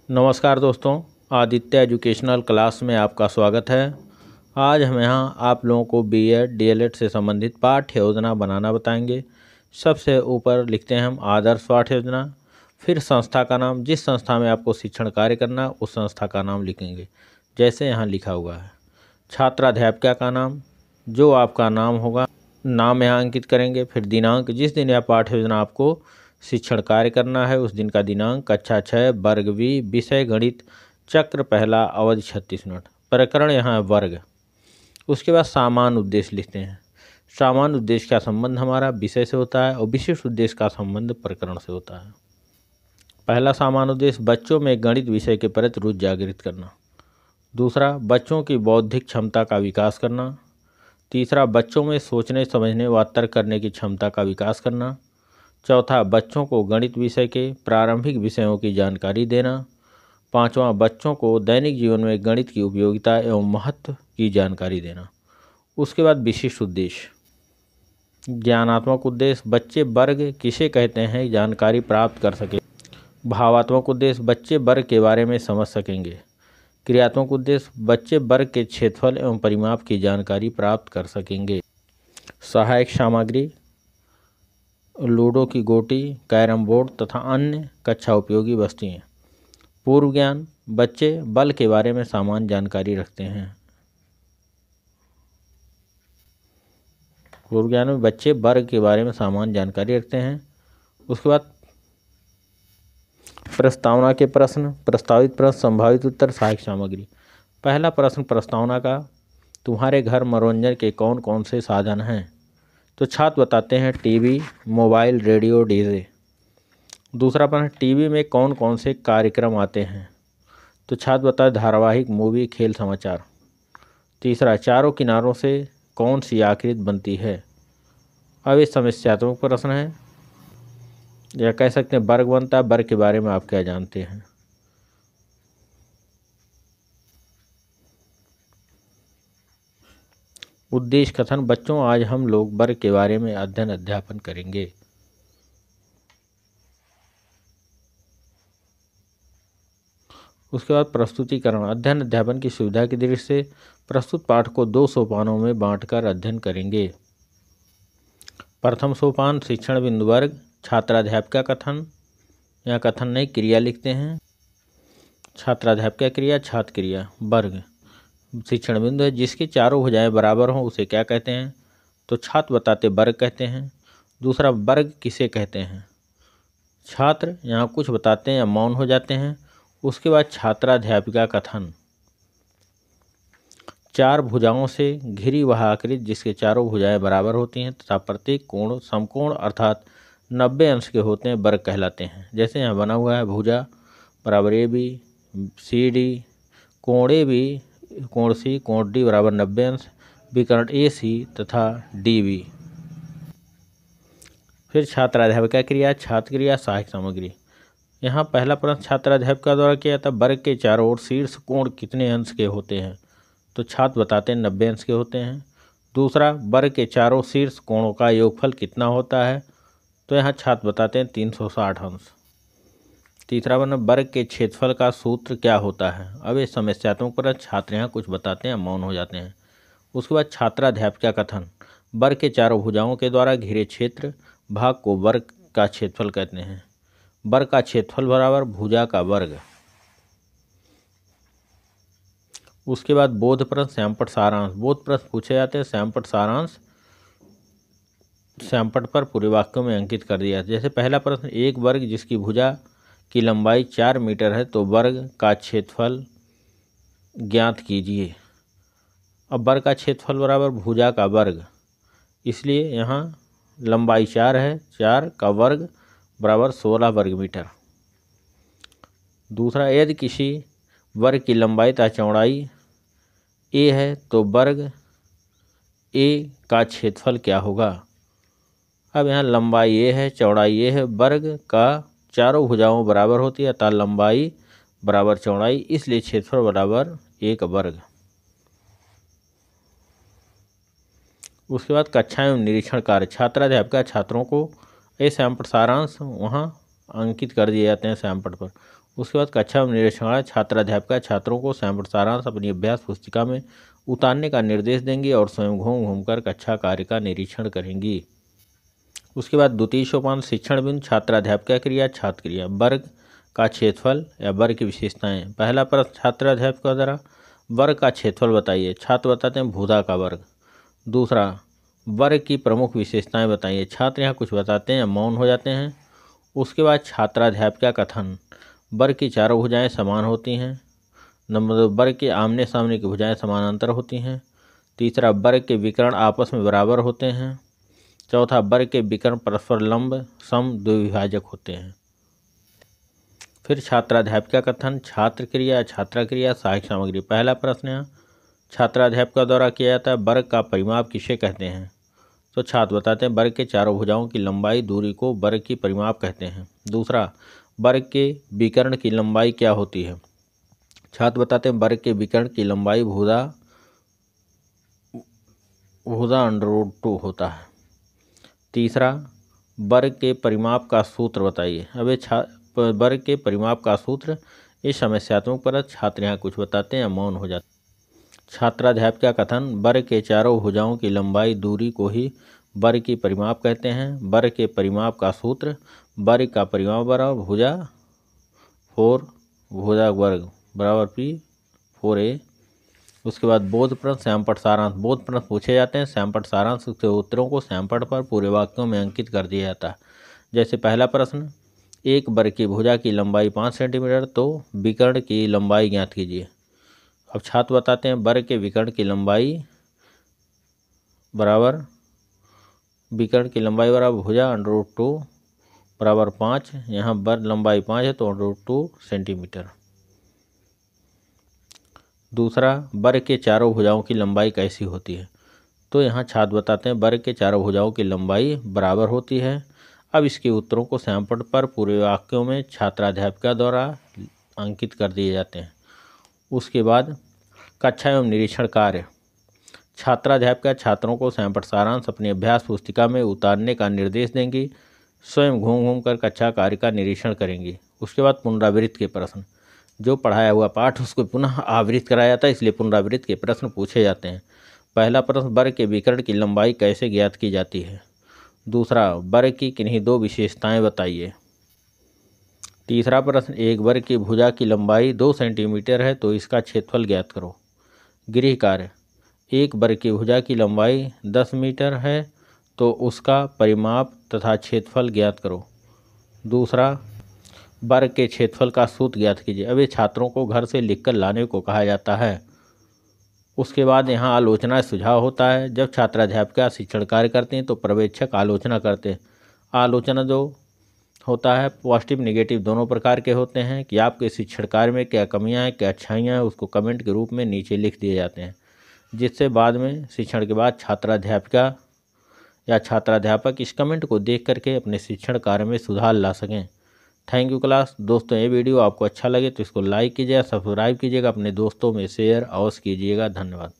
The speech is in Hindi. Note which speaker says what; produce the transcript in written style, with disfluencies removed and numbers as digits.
Speaker 1: नमस्कार दोस्तों, आदित्य एजुकेशनल क्लास में आपका स्वागत है। आज हम यहाँ आप लोगों को बीएड डीएलएड से संबंधित पाठ्य योजना बनाना बताएंगे। सबसे ऊपर लिखते हैं हम आदर्श पाठ्य योजना, फिर संस्था का नाम, जिस संस्था में आपको शिक्षण कार्य करना उस संस्था का नाम लिखेंगे जैसे यहाँ लिखा हुआ है। छात्राध्यापिका का नाम, जो आपका नाम होगा, नाम यहाँ अंकित करेंगे। फिर दिनांक, जिस दिन यह पाठ्य योजना आपको शिक्षण कार्य करना है उस दिन का दिनांक, कक्षा 6 वर्ग बी, विषय गणित, चक्र पहला, अवधि 36 मिनट, प्रकरण यहाँ है वर्ग। उसके बाद सामान्य उद्देश्य लिखते हैं। सामान्य उद्देश्य का संबंध हमारा विषय से होता है और विशिष्ट उद्देश्य का संबंध प्रकरण से होता है। पहला सामान्य उद्देश्य, बच्चों में गणित विषय के प्रति रुचि जागृत करना। दूसरा, बच्चों की बौद्धिक क्षमता का विकास करना। तीसरा, बच्चों में सोचने समझने व तर्क करने की क्षमता का विकास करना। चौथा, बच्चों को गणित विषय के प्रारंभिक विषयों की जानकारी देना। पांचवा, बच्चों को दैनिक जीवन में गणित की उपयोगिता एवं महत्व की जानकारी देना। उसके बाद विशिष्ट उद्देश्य, ज्ञानात्मक उद्देश्य, बच्चे वर्ग किसे कहते हैं जानकारी प्राप्त कर सके। भावात्मक उद्देश्य, बच्चे वर्ग के बारे में समझ सकेंगे। क्रियात्मक उद्देश्य, बच्चे वर्ग के क्षेत्रफल एवं परिमाप की जानकारी प्राप्त कर सकेंगे। सहायक सामग्री, लूडो की गोटी, कैरम बोर्ड तथा अन्य कक्षा उपयोगी वस्तुएं। पूर्व ज्ञान, बच्चे बल के बारे में सामान्य जानकारी रखते हैं। पूर्व ज्ञान में बच्चे वर्ग के बारे में सामान्य जानकारी रखते हैं। उसके बाद प्रस्तावना के प्रश्न, प्रस्तावित प्रश्न, संभावित उत्तर, सहायक सामग्री। पहला प्रश्न प्रस्तावना का, तुम्हारे घर मनोरंजन के कौन कौन से साधन हैं? तो छात्र बताते हैं टीवी, मोबाइल, रेडियो, डीजे। दूसरा प्रश्न, टीवी में कौन कौन से कार्यक्रम आते हैं? तो छात्र बताए धारावाहिक, मूवी, खेल, समाचार। तीसरा, चारों किनारों से कौन सी आकृति बनती है? अब ये समस्यात्मक प्रश्न है, या कह सकते हैं वर्ग बनता है। वर्ग के बारे में आप क्या जानते हैं? उद्देश्य कथन, बच्चों आज हम लोग वर्ग के बारे में अध्ययन अध्यापन करेंगे। उसके बाद प्रस्तुतिकरण, अध्ययन अध्यापन की सुविधा की दृष्टि से प्रस्तुत पाठ को 2 सोपानों में बांटकर अध्ययन करेंगे। प्रथम सोपान, शिक्षण बिंदु वर्ग, छात्राध्यापिका कथन, या कथन नहीं, क्रिया लिखते हैं। छात्राध्यापिका क्रिया, छात्र क्रिया, वर्ग। शिक्षण बिंदु है, जिसकी चारों भुजाएं बराबर हों उसे क्या कहते हैं? तो छात्र बताते वर्ग कहते हैं। दूसरा, वर्ग किसे कहते हैं? छात्र यहाँ कुछ बताते हैं या मौन हो जाते हैं। उसके बाद छात्राध्यापिका कथन, चार भुजाओं से घिरी वह आकृति जिसके चारों भुजाएं बराबर होती हैं तथा प्रत्येक कोण समकोण अर्थात 90 अंश के होते हैं, वर्ग कहलाते हैं। जैसे यहाँ बना हुआ है, भुजा बराबर ए बी, सी डी, कोण ए बी, कोण सी, कोण डी बराबर 90 अंश, विकर्ण ए सी तथा डी बी। फिर छात्राध्यापिका क्रिया, छात्र क्रिया, सहायक सामग्री। यहाँ पहला प्रश्न छात्राध्यापिका द्वारा किया था, वर्ग के चारों ओर शीर्ष कोण कितने अंश के होते हैं? तो छात्र बताते हैं 90 अंश के होते हैं। दूसरा, वर्ग के चारों शीर्ष कोणों का योगफल कितना होता है? तो यहाँ छात्र बताते हैं 360 अंश। तीसरा प्रश्न, वर्ग के क्षेत्रफल का सूत्र क्या होता है? अब ये समस्यात्मक प्रश्न, छात्र यहाँ कुछ बताते हैं, मौन हो जाते हैं। उसके बाद छात्राध्यापिका कथन, वर्ग के चारों भुजाओं के द्वारा घिरे क्षेत्र भाग को वर्ग का क्षेत्रफल कहते हैं। वर्ग का क्षेत्रफल बराबर भुजा का वर्ग। उसके बाद बोध प्रश्न, श्यामपट्ट सारांश। बोध प्रश्न पूछे जाते हैं, श्यामपट्ट सारांश श्यामपट्ट पर पूरे वाक्यों में अंकित कर दिया। जैसे पहला प्रश्न, एक वर्ग जिसकी भुजा की लंबाई 4 मीटर है तो वर्ग का क्षेत्रफल ज्ञात कीजिए। अब वर्ग का क्षेत्रफल बराबर भुजा का वर्ग, इसलिए यहाँ लंबाई 4 है, 4 का वर्ग बराबर 16 वर्ग मीटर। दूसरा, यदि किसी वर्ग की लंबाई तथा चौड़ाई ए है तो वर्ग ए का क्षेत्रफल क्या होगा? अब यहाँ लंबाई ए है, चौड़ाई ए है, वर्ग का चारों भुजाओं बराबर होती है अतः लंबाई बराबर चौड़ाई, इसलिए क्षेत्रफल बराबर 1 वर्ग। उसके बाद कक्षा एवं निरीक्षण कार्य, छात्राध्यापिका छात्रों को ये श्यामपट्ट सारांश वहाँ अंकित कर दिए जाते हैं श्यामपट्ट पर। उसके बाद कक्षा में निरीक्षण छात्राध्यापिका छात्रों को सैंपल सारांश अपनी अभ्यास पुस्तिका में उतारने का निर्देश देंगी और स्वयं घूम घूमकर कक्षा कार्य का निरीक्षण करेंगी। उसके बाद द्वितीय सोपान शिक्षण बिंदु छात्राध्यापिका क्रिया छात्र क्रिया। वर्ग का क्षेत्रफल या वर्ग की विशेषताएं। पहला प्रश्न छात्राध्यापिका द्वारा वर्ग का क्षेत्रफल बताइए। छात्र बताते हैं भुजा का वर्ग। दूसरा, वर्ग की प्रमुख विशेषताएं बताइए। छात्र यहाँ कुछ बताते हैं या मौन हो जाते हैं। उसके बाद छात्राध्यापिका कथन। वर्ग की चारों भुजाएं समान होती हैं। नंबर 2, वर्ग के आमने सामने की भुजाएं समानांतर होती हैं। तीसरा, वर्ग के विकर्ण आपस में बराबर होते हैं। चौथा, वर्ग के विकर्ण परस्पर लंब सम द्विभाजक होते हैं। फिर छात्राध्यापिका कथन, छात्र क्रिया छात्रा क्रिया सहायक सामग्री। पहला प्रश्न है छात्राध्यापिका द्वारा किया जाता है वर्ग का परिमाप किसे कहते हैं। तो छात्र बताते हैं वर्ग के चारों भुजाओं की लंबाई दूरी को वर्ग की परिमाप कहते हैं। दूसरा, वर्ग के विकर्ण की लंबाई क्या होती है। छात्र बताते हैं वर्ग के विकर्ण की लंबाई भुजा √2 होता है। तीसरा, वर्ग के परिमाप का सूत्र बताइए। अब वर्ग के परिमाप का सूत्र इस समस्यात्मक पर छात्र यहाँ कुछ बताते हैं मौन हो जाते हैं। छात्राध्यापिका कथन, वर्ग के चारों भुजाओं की लंबाई दूरी को ही वर्ग की परिमाप कहते हैं। वर्ग के परिमाप का सूत्र वर्ग का परिमाप बराबर भुजा 4 भुजा वर्ग बराबर P4A। उसके बाद बोध प्रश्न सैंपट सारांश। बोध प्रश्न पूछे जाते हैं। सैंपट सारांश के उत्तरों को सैंपट पर पूरे वाक्यों में अंकित कर दिया जाता है। जैसे पहला प्रश्न, एक वर्ग की भुजा की लंबाई 5 सेंटीमीटर, तो विकर्ण की लंबाई ज्ञात कीजिए। अब छात्र बताते हैं वर्ग के विकर्ण की लंबाई बराबर भुजा √2 बराबर 5। यहाँ वर्ग लंबाई 5 है तो √2 सेंटीमीटर। दूसरा, वर्ग के चारों भुजाओं की लंबाई कैसी होती है। तो यहाँ छात्र बताते हैं वर्ग के चारों भुजाओं की लंबाई बराबर होती है। अब इसके उत्तरों को सैंपल पर पूरे वाक्यों में छात्राध्यापिका द्वारा अंकित कर दिए जाते हैं। उसके बाद कक्षा एवं निरीक्षण कार्य। छात्राध्यापिका छात्रों को सैंपल सारांश अपनी अभ्यास पुस्तिका में उतारने का निर्देश देंगी। स्वयं घूम घूम कर कक्षा कार्य का निरीक्षण करेंगी। उसके बाद पुनरावृत्त के प्रश्न। जो पढ़ाया हुआ पाठ उसको पुनः आवृत्त कराया जाता है, इसलिए पुनरावृत्त के प्रश्न पूछे जाते हैं। पहला प्रश्न, वर्ग के विकर्ण की लंबाई कैसे ज्ञात की जाती है। दूसरा, वर्ग की किन्हीं 2 विशेषताएं बताइए। तीसरा प्रश्न, एक वर्ग की भुजा की लंबाई 2 सेंटीमीटर है तो इसका क्षेत्रफल ज्ञात करो। गृह कार्य, एक वर्ग की भुजा की लंबाई 10 मीटर है तो उसका परिमाप तथा क्षेत्रफल ज्ञात करो। दूसरा, वर्ग के क्षेत्रफल का सूत्र ज्ञात कीजिए। अब ये छात्रों को घर से लिखकर लाने को कहा जाता है। उसके बाद यहाँ आलोचना सुझाव होता है। जब छात्राध्यापिका शिक्षण कार्य करते हैं तो पर्यवेक्षक आलोचना करते हैं। आलोचना जो होता है पॉजिटिव नेगेटिव दोनों प्रकार के होते हैं कि आपके शिक्षण कार्य में क्या कमियां हैं क्या अच्छाइयां हैं, उसको कमेंट के रूप में नीचे लिख दिए जाते हैं, जिससे बाद में शिक्षण के बाद छात्राध्यापिका या छात्राध्यापक इस कमेंट को देख करके अपने शिक्षण कार्य में सुधार ला सकें। Thank you class. दोस्तों, ये वीडियो आपको अच्छा लगे तो इसको लाइक कीजिएगा, सब्सक्राइब कीजिएगा, अपने दोस्तों में शेयर अवश्य कीजिएगा। धन्यवाद।